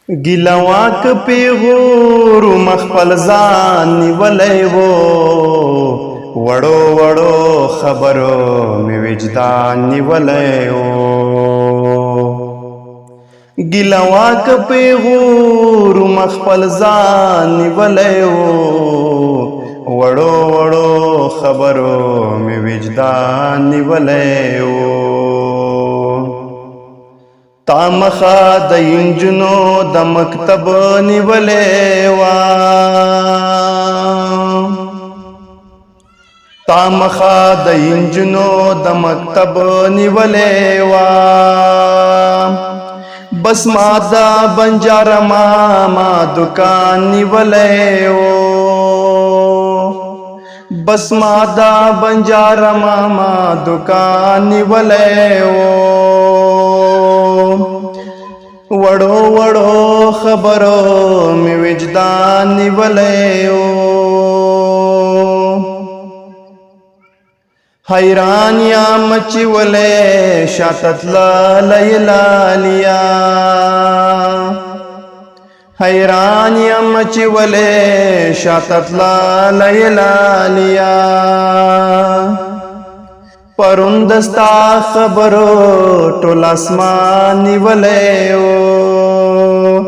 ګیلواک پیغور مخفل ځان نیولی وو وړو وړو خبرو مې وجدان نیولی وو ګیلواک پیغور مخفل ځان نیولی وو وړو وړو خبرو مې وجدان نیولی وو تا مخا د انجنو د مکتب نیولې وا تا مخا د انجنو د مکتب نیولې وا بس ما دا بنجار ما دکان نیولې و بس ما دا بنجار ما دکان نیولې و وړو وړو خبرو مې وجدان نیولی وو حیران یم چې ولې شاته تللی لالیا حیران یم چې ولې شاته تللی لالیا پرون دستا خبرو ټول اسمان نیولی وو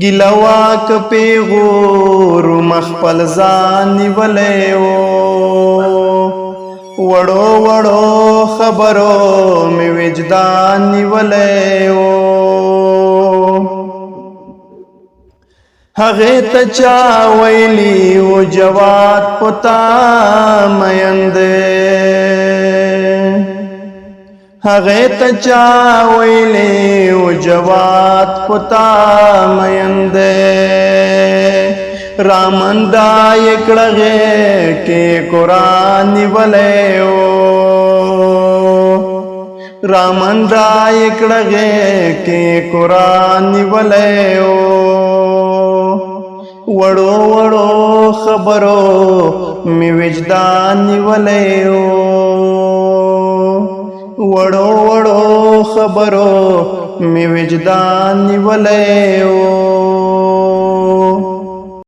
ګیلواک پیغور مخفل ځان نیولی وو وړو وړو خبرو مې وجدان نیولی وو هغې ته چا ویلي و جواد پتا میندې هغې ته چا ویلي و جواد پتا میندې رامندا یې کړه کې قرآن نیولی وو رامندا یې کړه کې قرآن نیولی وو وړو وړو خبرو مې وجدان نیولی وو وړو وړو خبرو مې وجدان نیولی وو